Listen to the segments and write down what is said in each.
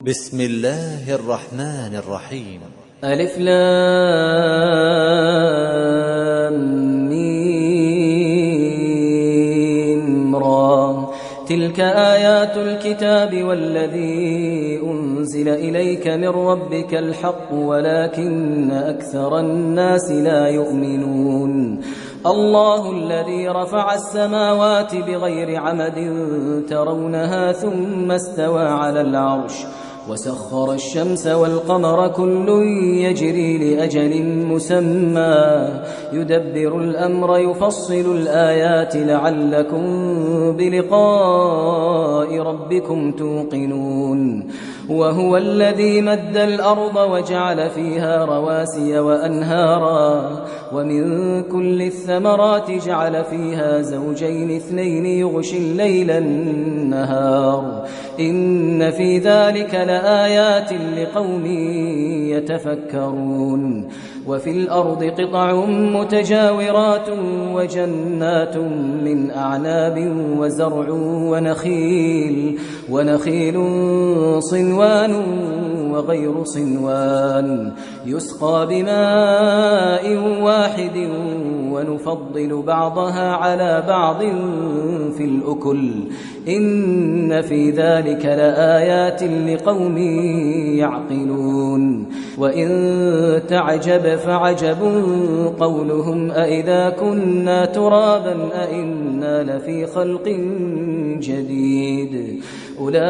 بسم الله الرحمن الرحيم. ألف لام ميم را. تلك آيات الكتاب والذي أنزل إليك من ربك الحق ولكن أكثر الناس لا يؤمنون. الله الذي رفع السماوات بغير عمد ترونها ثم استوى على العرش وسخر الشمس والقمر كل يجري لأجل مسمى يدبر الأمر يفصل الآيات لعلكم بلقاء ربكم توقنون. وهو الذي مد الأرض وجعل فيها رواسي وأنهارا ومن كل الثمرات جعل فيها زوجين اثنين يغشي الليل النهار إن في ذلك لآيات لقوم يتفكرون. وفي الأرض قطع متجاورات وجنات من أعناب وزرع ونخيل صنوان وغير صنوان يسقى بماء واحد ونفضل بعضها على بعض في الأكل إن في ذلك لآيات لقوم يعقلون. وإن تعجب فعجب قولهم أإذا كنا ترابا أإنا لفي خلق جديد أولئك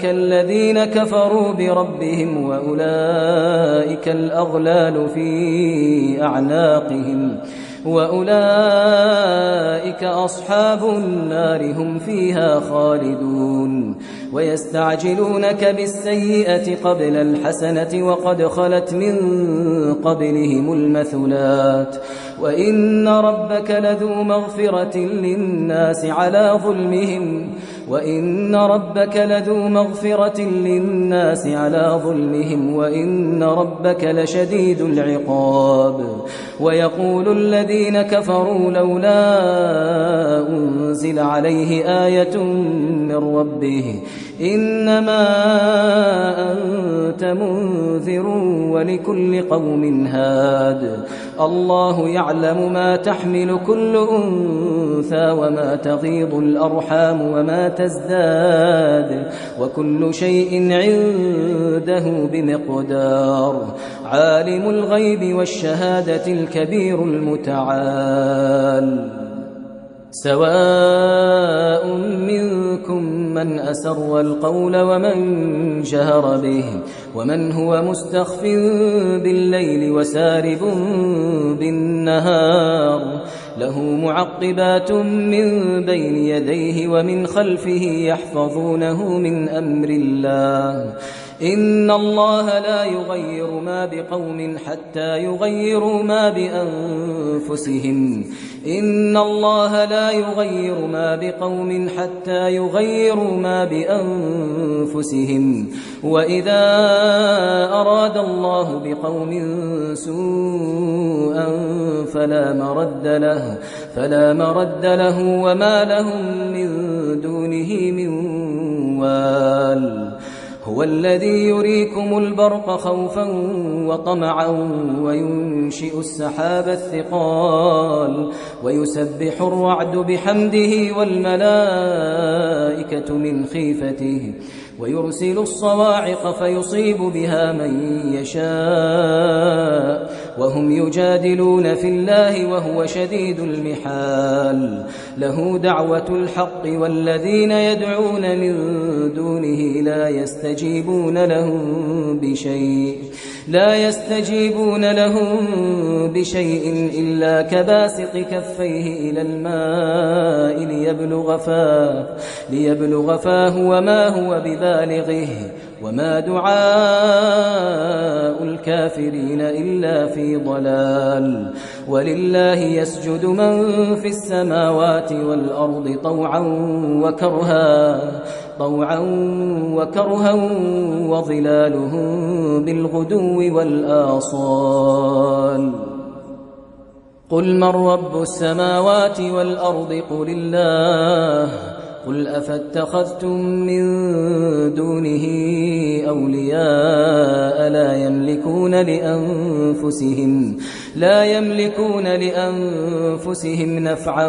الذين كفروا بربهم وأولئك الأغلال في أعناقهم وأولئك أصحاب النار هم فيها خالدون. ويستعجلونك بالسيئة قبل الحسنة وقد خلت من قبلهم المثلات وإن ربك لذو مغفرة للناس على ظلمهم وإن ربك لشديد العقاب. ويقول الذين كفروا لولا أنزل عليه آية من ربه إنما أنت منذر ولكل قوم هاد. الله يعلم ما تحمل كل أنثى وما تغيض الأرحام وما تزداد وكل شيء عنده بمقدار. عالم الغيب والشهادة الكبير المتعال. سواء منكم من أسر القول ومن جهر به ومن هو مستخف بالليل وسارب بالنهار له معقبات من بين يديه ومن خلفه يحفظونه من أمر الله إن الله لا يغير ما بقوم حتى يغيروا ما بأنفسهم إن الله لا يغير ما بقوم حتى يغيروا ما بأنفسهم وإذا أراد الله بقوم سوءا فلا مرد له وما لهم من دونه من وال. هو الذي يريكم البرق خوفا وطمعا وينشئ السحاب الثقال ويسبح الرعد بحمده والملائكة من خيفته ويرسل الصواعق فيصيب بها من يشاء وهم يجادلون في الله وهو شديد المحال. له دعوة الحق والذين يدعون من دونه لا يستجيبون لهم بشيء إلا كباسط كفيه إلى الماء ليبلغ فاه وما هو ببالغه وما دعاء الكافرين إلا في ضلال. ولله يسجد من في السماوات والأرض طوعا وكرها وظلالهم بالغدو والآصال. قل من رب السماوات والأرض قل الله قل أفاتخذتم من دونه أولياء لا يملكون لأنفسهم نفعا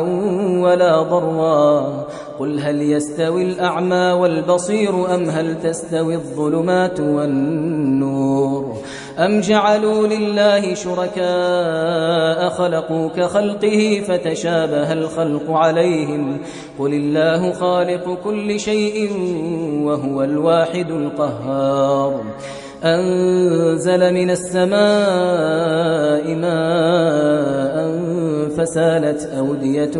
ولا ضرا. قل هل يستوي الأعمى والبصير أم هل تستوي الظلمات والنور أم جعلوا لله شركاء خلقوا كخلقه فتشابه الخلق عليهم قل الله خالق كل شيء وهو الواحد القهار. أنزل من السماء ماء فسالت أودية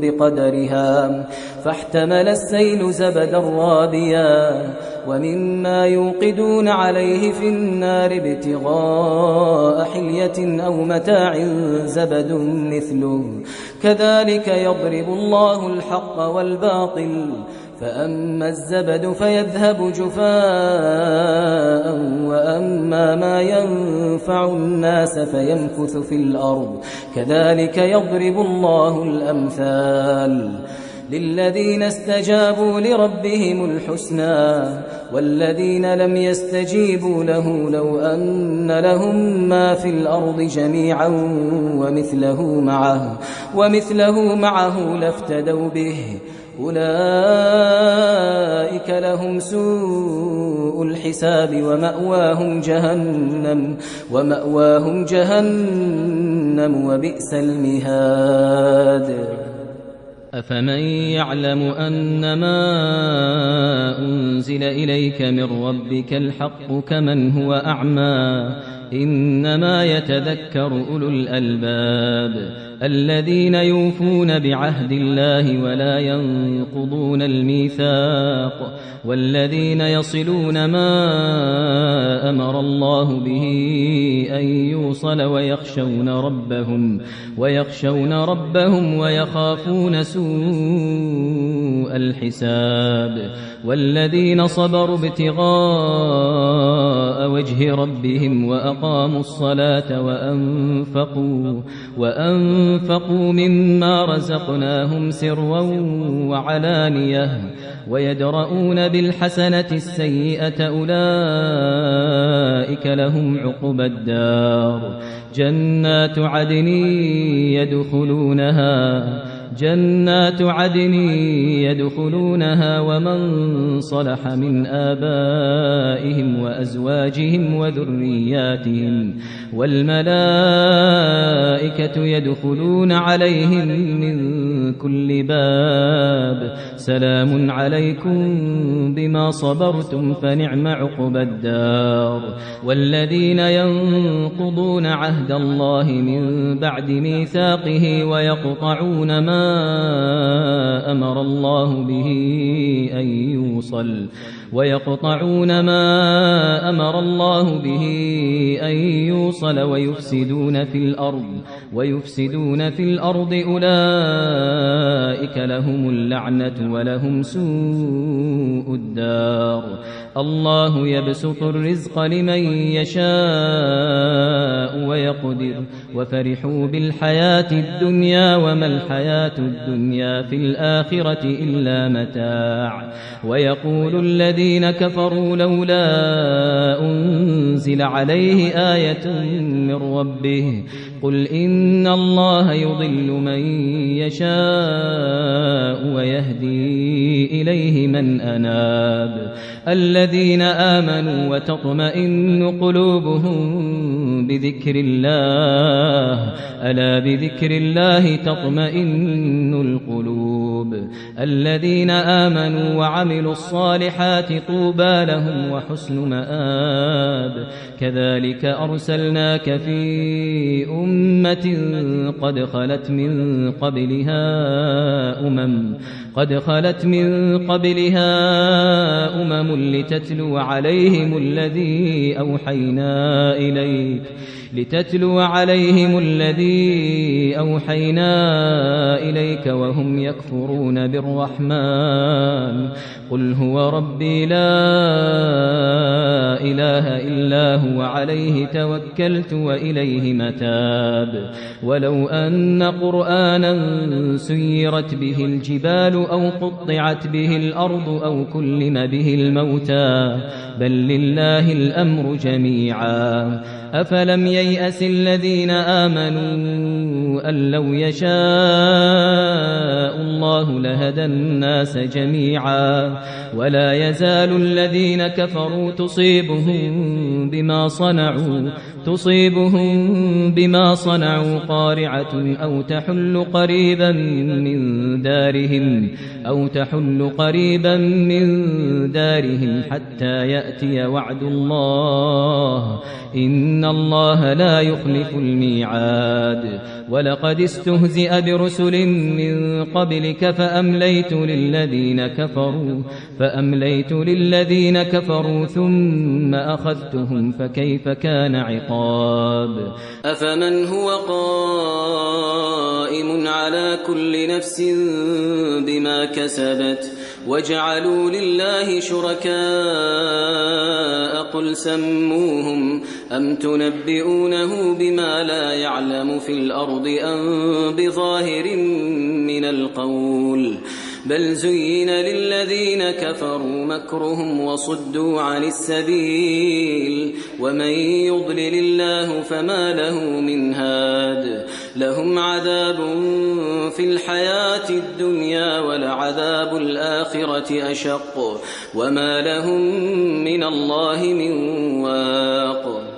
بقدرها فاحتمل السيل زبدا رابيا ومما يوقدون عليه في النار ابتغاء حلية أو متاع زبد مثله كذلك يضرب الله الحق والباطل فأما الزبد فيذهب جفاء وأما ما ينفع الناس فيمكث في الأرض كذلك يضرب الله الأمثال. للذين استجابوا لربهم الحسنى والذين لم يستجيبوا له لو أن لهم ما في الأرض جميعا ومثله معه لافتدوا به أولئك لهم سوء الحساب ومأواهم جهنم وبئس المهاد. أفمن يعلم أنما أنزل إليك من ربك الحق كمن هو أعمى إنما يتذكر أولو الألباب الذين يوفون بعهد الله ولا ينقضون الميثاق والذين يصلون ما أمر الله به أن يوصل ويخشون ربهم ويخافون سوء الحساب والذين صبروا ابتغاء وجه ربهم وأقاموا الصلاة وأنفقوا مما رزقناهم سرا وعلانية ويدرؤون بالحسنة السيئة أولئك لهم عقبى الدار جنات عدن يدخلونها ومن صلح من آبائهم وأزواجهم وذرياتهم والملائكة يدخلون عليهم من كل باب سلام عليكم بما صبرتم فنعم عقبى الدار. والذين ينقضون عهد الله من بعد ميثاقه ويقطعون ما أمر الله به أن يوصل ويفسدون في الأرض أولئك لهم اللعنة ولهم سوء الدار. الله يبسط الرزق لمن يشاء ويقدر وفرحوا بالحياة الدنيا وما الحياة الدنيا في الآخرة إلا متاع. ويقول الذين كفروا لولا أنزل عليه آية من ربه قل إن الله يضل من يشاء ويهدي إليه من أناب. الذين آمنوا وتطمئن قلوبهم بذكر الله ألا بذكر الله تطمئن القلوب. الذين آمنوا وعملوا الصالحات طوبى لهم وحسن مآب. كذلك أرسلناك في أمة قد خلت من قبلها أمم لتتلو عليهم الذي أوحينا إليك وهم يكفرون بالرحمن قل هو ربي لا إله إلا هو عليه توكلت وإليه متاب ولو أن قرآنا سيرت به الجبال أو قطعت به الأرض أو كلم به الموتى بل لله الأمر جميعا أفلم ييأس الذين آمنوا أن لو يشاء الله لهدى الناس جميعا ولا يزال الذين كفروا تصيبهم بما صنعوا قارعة أو تحل قريبا من دارهم حتى يأتي وعد الله إن الله لا يخلف الميعاد ولقد استهزئ برسل من قبلك فأمليت للذين كفروا ثم أخذتهم فكيف كان عقاب أفمن هو قائم على كل نفس بما كسبت وجعلوا لله شركاء قل سموهم أم تنبئونه بما لا يعلم في الأرض أم بظاهر من القول بل زين للذين كفروا مكرهم وصدوا عن السبيل ومن يضلل الله فما له من هاد لهم عذاب في الحياة الدنيا ولعذاب الآخرة أشق وما لهم من الله من واق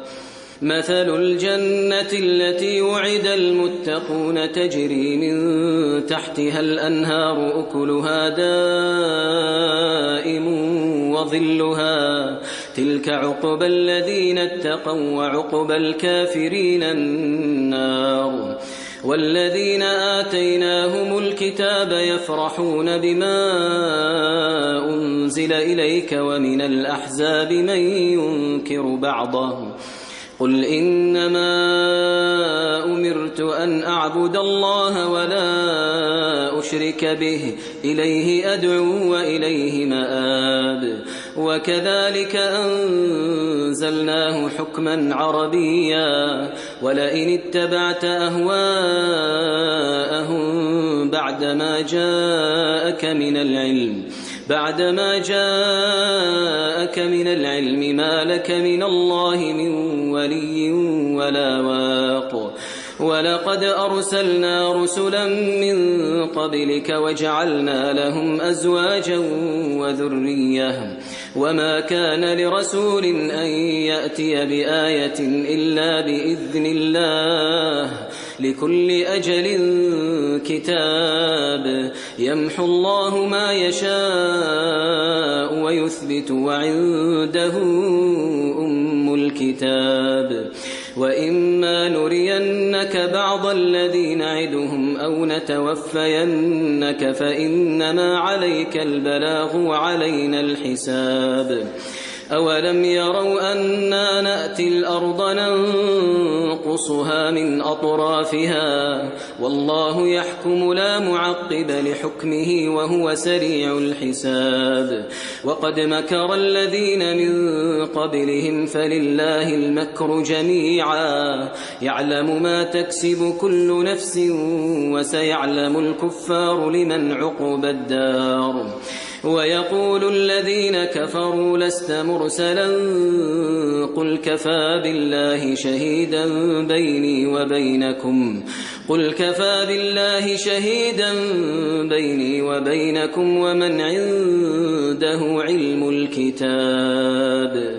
مثل الجنة التي وعد المتقون تجري من تحتها الأنهار أكلها دائم وظلها تلك عقبى الذين اتقوا وعقبى الكافرين النار والذين آتيناهم الكتاب يفرحون بما أنزل إليك ومن الأحزاب من ينكر بعضه قل إنما أمرت أن أعبد الله ولا أشرك به إليه أدعو وإليه مآب وكذلك أنزلناه حكما عربيا ولئن اتبعت أهواءهم بعدما جاءك من العلم ما لك من الله من ولي ولا واق ولقد أرسلنا رسلا من قبلك وجعلنا لهم أزواجا وذرية وما كان لرسول أن يأتي بآية إلا بإذن الله لكل أجل كتاب يمحو الله ما يشاء ويثبت وعنده أم الكتاب وإما نرينك بعض الذي نعدهم أو نتوفينك فإنما عليك البلاغ وعلينا الحساب أولم يروا أنا نأتي الأرض ننقصها من أطرافها والله يحكم لا معقب لحكمه وهو سريع الحساب وقد مكر الذين من قبلهم فلله المكر جميعا يعلم ما تكسب كل نفس وسيعلم الكفار لمن عقبى الدار ويقول الذين كفروا لست مرسلا قل كفى بالله شهيدا بيني وبينكم ومن عنده علم الكتاب